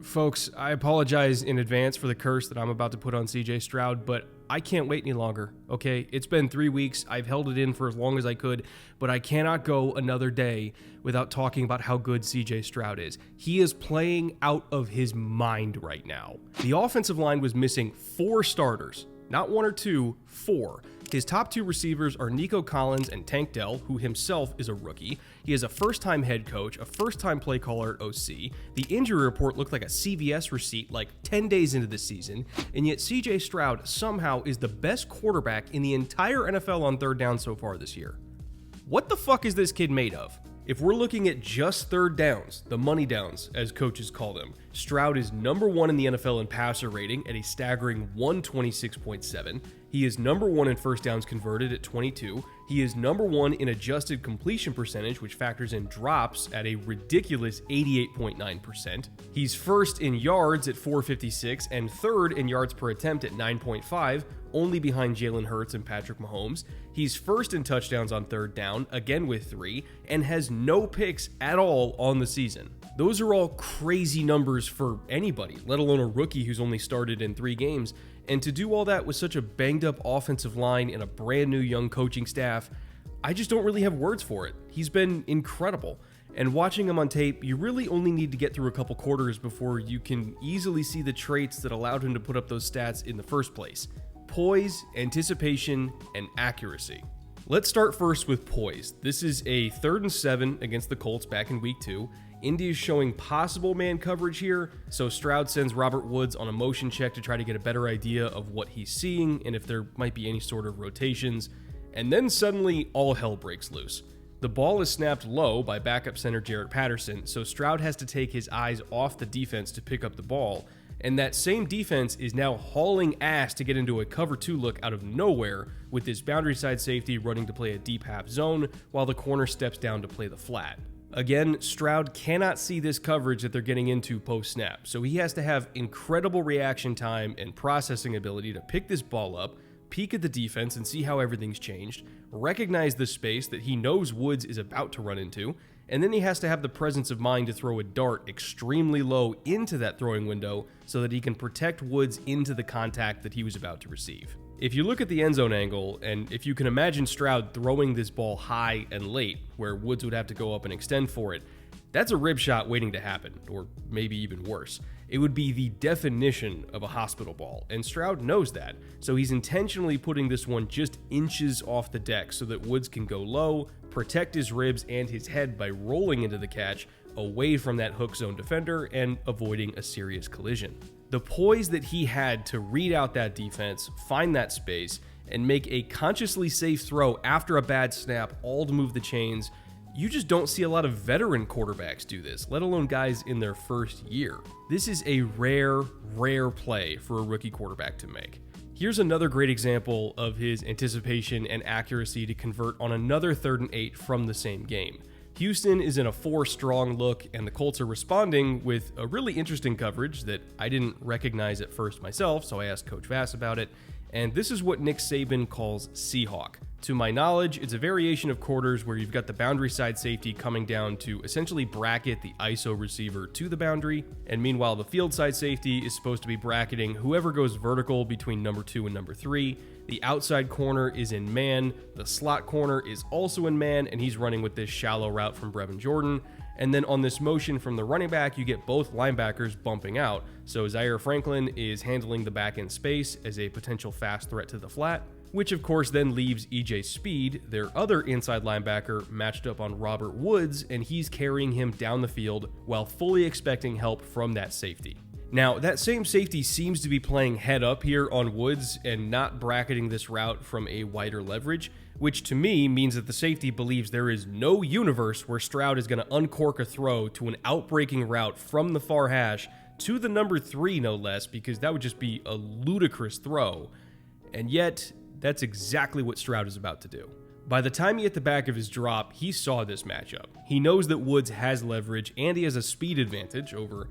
Folks, I apologize in advance for the curse that I'm about to put on CJ Stroud, but I can't wait any longer, okay? It's been 3 weeks. I've held it in for as long as I could, but I cannot go another day without talking about how good CJ Stroud is. He is playing out of his mind right now. The offensive line was missing 4 starters, not 1 or 2, 4. His top 2 receivers are Nico Collins and Tank Dell, who himself is a rookie. He is a first-time head coach, a first-time play caller at OC. The injury report looked like a CVS receipt like 10 days into the season, and yet CJ Stroud somehow is the best quarterback in the entire NFL on third down so far this year. What the fuck is this kid made of? If we're looking at just third downs, the money downs, as coaches call them, Stroud is number 1 in the NFL in passer rating at a staggering 126.7. He is number 1 in first downs converted at 22. He is number 1 in adjusted completion percentage, which factors in drops at a ridiculous 88.9%. He's first in yards at 456 and third in yards per attempt at 9.5, only behind Jalen Hurts and Patrick Mahomes. He's first in touchdowns on third down, again with 3, and has no picks at all on the season. Those are all crazy numbers for anybody, let alone a rookie who's only started in 3 games. And to do all that with such a banged up offensive line and a brand new young coaching staff, I just don't really have words for it. He's been incredible. And watching him on tape, you really only need to get through a couple quarters before you can easily see the traits that allowed him to put up those stats in the first place. Poise, anticipation, and accuracy. Let's start first with poise. This is a 3rd and 7 against the Colts back in week 2. Indy is showing possible man coverage here, so Stroud sends Robert Woods on a motion check to try to get a better idea of what he's seeing and if there might be any sort of rotations. And then suddenly, all hell breaks loose. The ball is snapped low by backup center Jarrett Patterson, so Stroud has to take his eyes off the defense to pick up the ball. And that same defense is now hauling ass to get into a cover 2 look out of nowhere with this boundary side safety running to play a deep half zone while the corner steps down to play the flat. Again, Stroud cannot see this coverage that they're getting into post-snap, so he has to have incredible reaction time and processing ability to pick this ball up, peek at the defense and see how everything's changed, recognize the space that he knows Woods is about to run into, and then he has to have the presence of mind to throw a dart extremely low into that throwing window so that he can protect Woods into the contact that he was about to receive. If you look at the end zone angle, and if you can imagine Stroud throwing this ball high and late, where Woods would have to go up and extend for it, that's a rib shot waiting to happen, or maybe even worse. It would be the definition of a hospital ball, and Stroud knows that, so he's intentionally putting this one just inches off the deck so that Woods can go low, protect his ribs and his head by rolling into the catch away from that hook zone defender and avoiding a serious collision. The poise that he had to read out that defense, find that space, and make a consciously safe throw after a bad snap, all to move the chains, you just don't see a lot of veteran quarterbacks do this, let alone guys in their first year. This is a rare play for a rookie quarterback to make. Here's another great example of his anticipation and accuracy to convert on another 3rd and 8 from the same game. Houston is in a 4-strong look, and the Colts are responding with a really interesting coverage that I didn't recognize at first myself, so I asked Coach Vass about it, and this is what Nick Saban calls Seahawk. To my knowledge, it's a variation of quarters where you've got the boundary side safety coming down to essentially bracket the ISO receiver to the boundary, and meanwhile the field side safety is supposed to be bracketing whoever goes vertical between number 2 and number 3. The outside corner is in man, the slot corner is also in man, and he's running with this shallow route from Brevin Jordan. And then on this motion from the running back, you get both linebackers bumping out. So Zaire Franklin is handling the back end space as a potential fast threat to the flat, which of course then leaves EJ Speed, their other inside linebacker, matched up on Robert Woods, and he's carrying him down the field while fully expecting help from that safety. Now, that same safety seems to be playing head up here on Woods and not bracketing this route from a wider leverage, which to me means that the safety believes there is no universe where Stroud is going to uncork a throw to an outbreaking route from the far hash to the number 3, no less, because that would just be a ludicrous throw. And yet, that's exactly what Stroud is about to do. By the time he hit the back of his drop, he saw this matchup. He knows that Woods has leverage and he has a speed advantage over,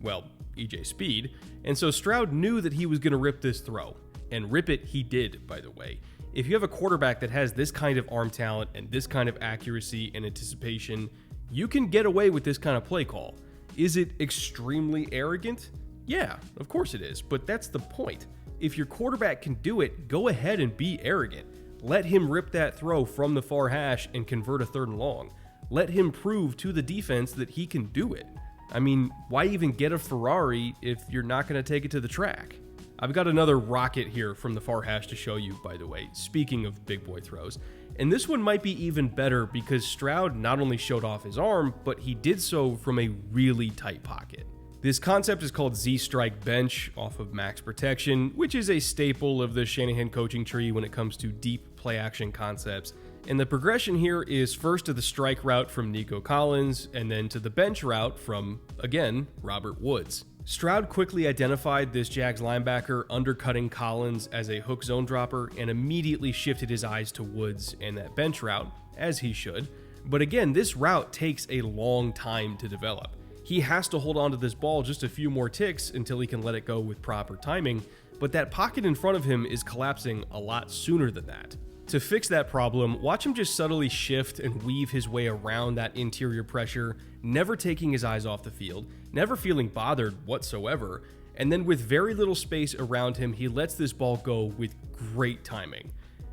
well, EJ Speed, and so Stroud knew that he was going to rip this throw. And rip it he did, by the way. If you have a quarterback that has this kind of arm talent and this kind of accuracy and anticipation, you can get away with this kind of play call. Is it extremely arrogant? Yeah, of course it is, but that's the point. If your quarterback can do it, go ahead and be arrogant. Let him rip that throw from the far hash and convert a 3rd and long. Let him prove to the defense that he can do it. I mean, why even get a Ferrari if you're not going to take it to the track? I've got another rocket here from the far hash to show you, by the way, speaking of big boy throws. And this one might be even better because Stroud not only showed off his arm, but he did so from a really tight pocket. This concept is called Z-Strike Bench off of Max Protection, which is a staple of the Shanahan coaching tree when it comes to deep play action concepts. And the progression here is first to the strike route from Nico Collins, and then to the bench route from, again, Robert Woods. Stroud quickly identified this Jags linebacker undercutting Collins as a hook zone dropper and immediately shifted his eyes to Woods and that bench route, as he should. But again, this route takes a long time to develop. He has to hold on to this ball just a few more ticks until he can let it go with proper timing, but that pocket in front of him is collapsing a lot sooner than that. To fix that problem, watch him just subtly shift and weave his way around that interior pressure, never taking his eyes off the field, never feeling bothered whatsoever, and then with very little space around him, he lets this ball go with great timing.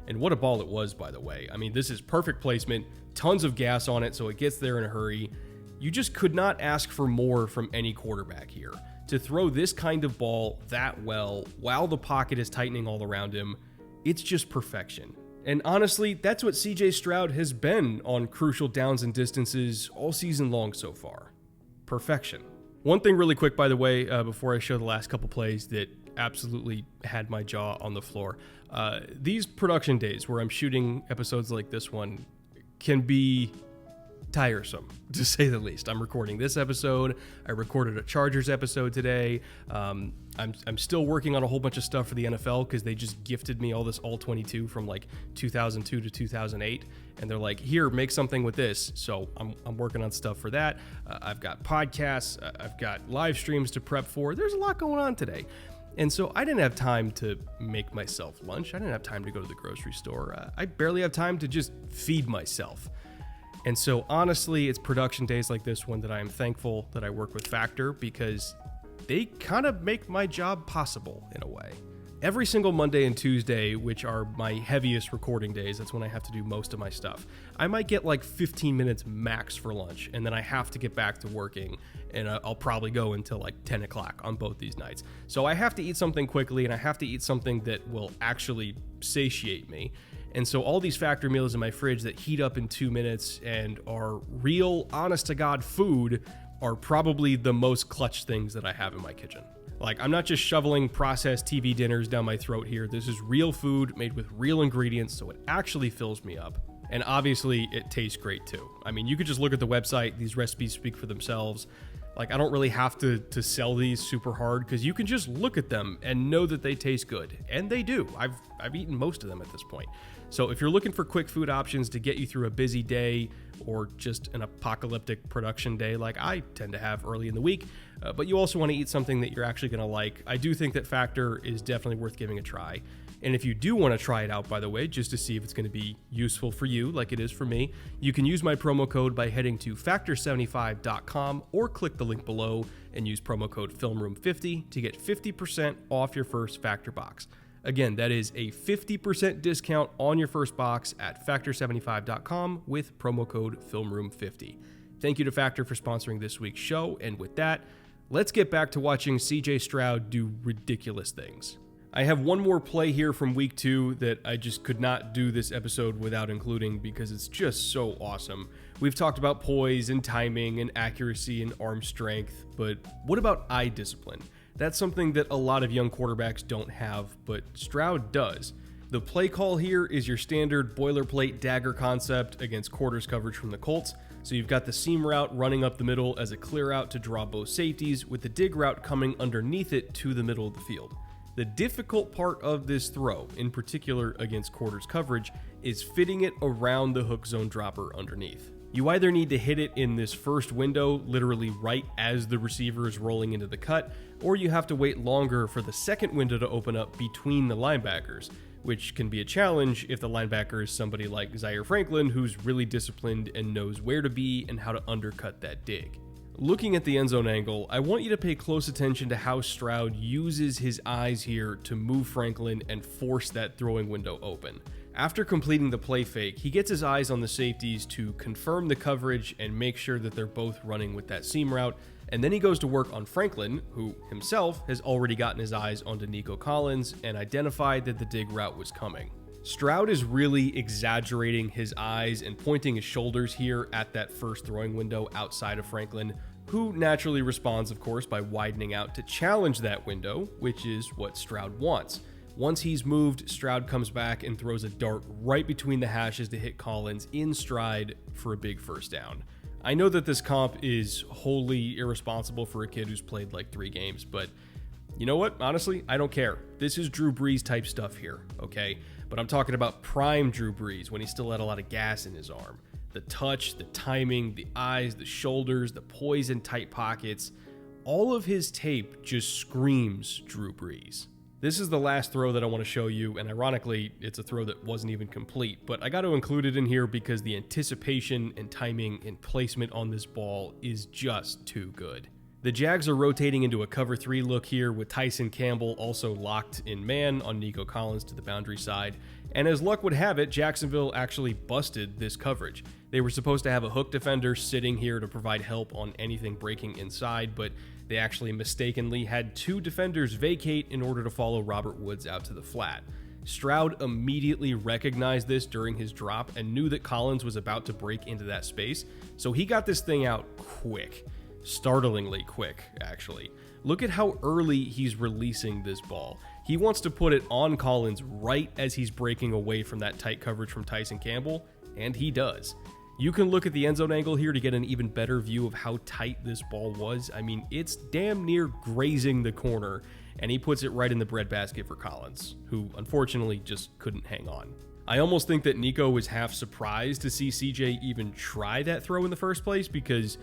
And what a ball it was, by the way. I mean, this is perfect placement, tons of gas on it so it gets there in a hurry. You just could not ask for more from any quarterback here. To throw this kind of ball that well while the pocket is tightening all around him, it's just perfection. And honestly, that's what CJ Stroud has been on crucial downs and distances all season long so far. Perfection. One thing really quick, by the way, before I show the last couple plays that absolutely had my jaw on the floor. These production days where I'm shooting episodes like this one can be tiresome, to say the least. I'm recording this episode. I recorded a Chargers episode today. I'm still working on a whole bunch of stuff for the NFL because they just gifted me all this All-22 from like 2002 to 2008. And they're like, here, make something with this. So I'm working on stuff for that. I've got podcasts. I've got live streams to prep for. There's a lot going on today. And so I didn't have time to make myself lunch. I didn't have time to go to the grocery store. I barely have time to just feed myself. And so honestly, it's production days like this one that I am thankful that I work with Factor because they kind of make my job possible in a way. Every single Monday and Tuesday, which are my heaviest recording days, that's when I have to do most of my stuff, I might get like 15 minutes max for lunch, and then I have to get back to working, and I'll probably go until like 10 o'clock on both these nights. So I have to eat something quickly, and I have to eat something that will actually satiate me. And so all these Factor meals in my fridge that heat up in 2 minutes and are real, honest-to-God food are probably the most clutch things that I have in my kitchen. Like, I'm not just shoveling processed TV dinners down my throat here. This is real food made with real ingredients, so it actually fills me up. And obviously, it tastes great too. I mean, you could just look at the website. These recipes speak for themselves. Like, I don't really have to sell these super hard because you can just look at them and know that they taste good. And they do. I've eaten most of them at this point. So if you're looking for quick food options to get you through a busy day or just an apocalyptic production day like I tend to have early in the week, but you also want to eat something that you're actually going to like, I do think that Factor is definitely worth giving a try. And if you do want to try it out, by the way, just to see if it's going to be useful for you like it is for me, you can use my promo code by heading to factor75.com or click the link below and use promo code FilmRoom50 to get 50% off your first Factor box. Again, that is a 50% discount on your first box at factor75.com with promo code FilmRoom50. Thank you to Factor for sponsoring this week's show, and with that, let's get back to watching CJ Stroud do ridiculous things. I have one more play here from week 2 that I just could not do this episode without including because it's just so awesome. We've talked about poise and timing and accuracy and arm strength, but what about eye discipline? That's something that a lot of young quarterbacks don't have, but Stroud does. The play call here is your standard boilerplate dagger concept against quarters coverage from the Colts. So you've got the seam route running up the middle as a clear out to draw both safeties, with the dig route coming underneath it to the middle of the field. The difficult part of this throw, in particular against quarters coverage, is fitting it around the hook zone dropper underneath. You either need to hit it in this first window, literally right as the receiver is rolling into the cut, or you have to wait longer for the second window to open up between the linebackers, which can be a challenge if the linebacker is somebody like Zaire Franklin, who's really disciplined and knows where to be and how to undercut that dig. Looking at the end zone angle, I want you to pay close attention to how Stroud uses his eyes here to move Franklin and force that throwing window open. After completing the play fake, he gets his eyes on the safeties to confirm the coverage and make sure that they're both running with that seam route, and then he goes to work on Franklin, who himself has already gotten his eyes onto Nico Collins and identified that the dig route was coming. Stroud is really exaggerating his eyes and pointing his shoulders here at that first throwing window outside of Franklin, who naturally responds, of course, by widening out to challenge that window, which is what Stroud wants. Once he's moved, Stroud comes back and throws a dart right between the hashes to hit Collins in stride for a big first down. I know that this comp is wholly irresponsible for a kid who's played like 3 games, but you know what? Honestly, I don't care. This is Drew Brees type stuff here, okay? But I'm talking about prime Drew Brees when he still had a lot of gas in his arm. The touch, the timing, the eyes, the shoulders, the poise in tight pockets. All of his tape just screams Drew Brees. This is the last throw that I want to show you, and ironically, it's a throw that wasn't even complete, but I got to include it in here because the anticipation and timing and placement on this ball is just too good. The Jags are rotating into a cover 3 look here with Tyson Campbell also locked in man on Nico Collins to the boundary side. And as luck would have it, Jacksonville actually busted this coverage. They were supposed to have a hook defender sitting here to provide help on anything breaking inside, but they actually mistakenly had 2 defenders vacate in order to follow Robert Woods out to the flat. Stroud immediately recognized this during his drop and knew that Collins was about to break into that space, so he got this thing out quick. Startlingly quick, actually. Look at how early he's releasing this ball. He wants to put it on Collins right as he's breaking away from that tight coverage from Tyson Campbell, and he does. You can look at the end zone angle here to get an even better view of how tight this ball was. I mean, it's damn near grazing the corner, and he puts it right in the breadbasket for Collins, who unfortunately just couldn't hang on. I almost think that Nico was half surprised to see CJ even try that throw in the first place because,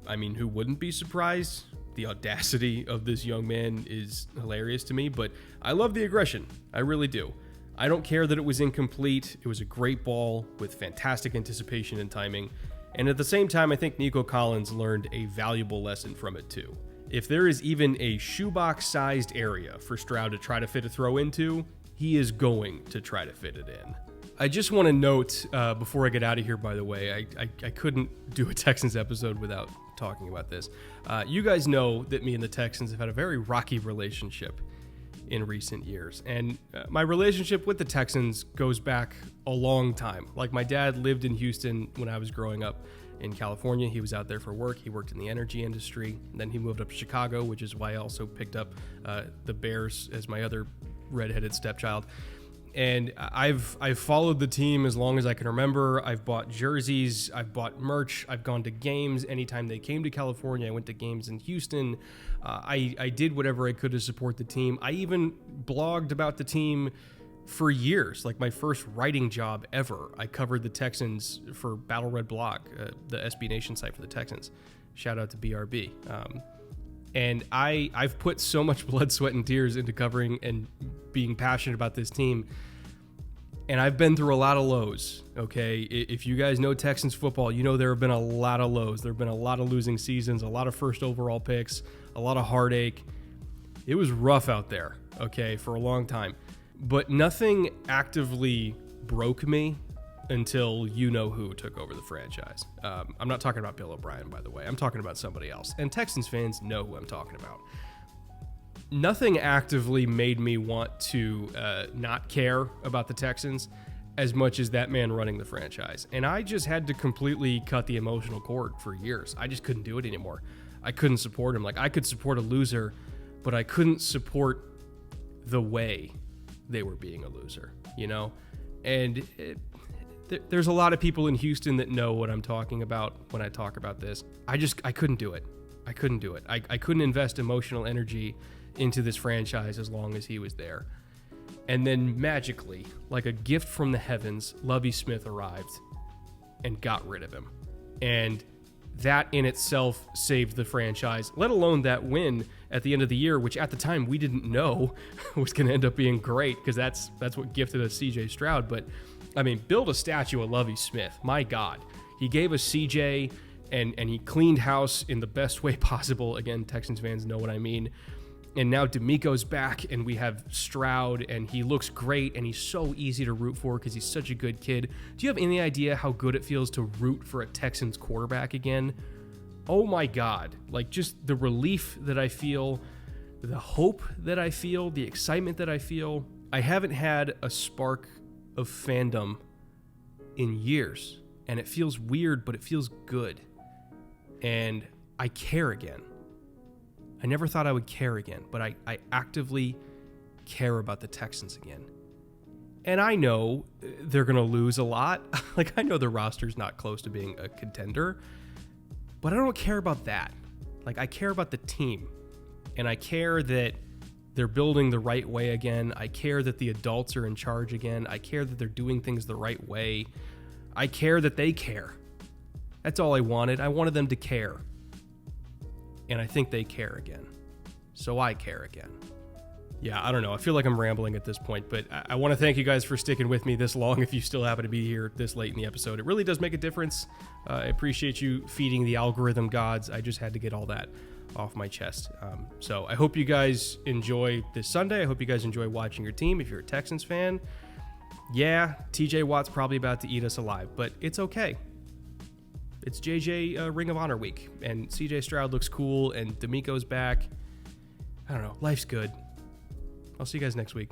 I mean, who wouldn't be surprised? The audacity of this young man is hilarious to me, but I love the aggression. I really do. I don't care that it was incomplete. It was a great ball with fantastic anticipation and timing. And at the same time, I think Nico Collins learned a valuable lesson from it too. If there is even a shoebox-sized area for Stroud to try to fit a throw into, he is going to try to fit it in. I just want to note, before I get out of here, by the way, I couldn't do a Texans episode without talking about this. You guys know that me and the Texans have had a very rocky relationship in recent years. And my relationship with the Texans goes back a long time. Like, my dad lived in Houston when I was growing up in California. He was out there for work. He worked in the energy industry. And then he moved up to Chicago, which is why I also picked up the Bears as my other redheaded stepchild. And I've followed the team as long as I can remember. I've bought jerseys, I've bought merch, I've gone to games. Anytime they came to California, I went to games in Houston. I did whatever I could to support the team. I even blogged about the team for years, like my first writing job ever. I covered the Texans for Battle Red Blog, the SB Nation site for the Texans. Shout out to BRB. And I've put so much blood, sweat, and tears into covering and being passionate about this team. And I've been through a lot of lows, okay? If you guys know Texans football, you know there have been a lot of lows. There have been a lot of losing seasons, a lot of first overall picks, a lot of heartache. It was rough out there, okay, for a long time. But nothing actively broke me until you-know-who took over the franchise. I'm not talking about Bill O'Brien, by the way. I'm talking about somebody else. And Texans fans know who I'm talking about. Nothing actively made me want to not care about the Texans as much as that man running the franchise. And I just had to completely cut the emotional cord for years. I just couldn't do it anymore. I couldn't support him. Like, I could support a loser, but I couldn't support the way they were being a loser, you know? And there's a lot of people in Houston that know what I'm talking about when I talk about this. I couldn't do it. I couldn't do it. I couldn't invest emotional energy into this franchise as long as he was there. And then magically, like a gift from the heavens, Lovie Smith arrived and got rid of him. And that in itself saved the franchise, let alone that win at the end of the year, which at the time we didn't know was going to end up being great, because that's what gifted us CJ Stroud. But I mean, build a statue of Lovie Smith. My God. He gave us CJ and he cleaned house in the best way possible. Again, Texans fans know what I mean. And now D'Amico's back, and we have Stroud, and he looks great, and he's so easy to root for because he's such a good kid. Do you have any idea how good it feels to root for a Texans quarterback again? Oh my God. Like, just the relief that I feel, the hope that I feel, the excitement that I feel. I haven't had a spark of fandom in years, and it feels weird, but it feels good. And I care again. I never thought I would care again, but I actively care about the Texans again. And I know they're going to lose a lot. Like, I know the roster's not close to being a contender, but I don't care about that. Like, I care about the team, and I care that they're building the right way again. I care that the adults are in charge again. I care that they're doing things the right way. I care that they care. That's all I wanted. I wanted them to care. And I think they care again. So I care again. Yeah, I don't know. I feel like I'm rambling at this point, but I want to thank you guys for sticking with me this long if you still happen to be here this late in the episode. It really does make a difference. I appreciate you feeding the algorithm gods. I just had to get all that off my chest. So I hope you guys enjoy this Sunday. I hope you guys enjoy watching your team. If you're a Texans fan, yeah, TJ Watt's probably about to eat us alive, but it's okay. It's JJ Ring of Honor week, and CJ Stroud looks cool, and D'Amico's back. I don't know. Life's good. I'll see you guys next week.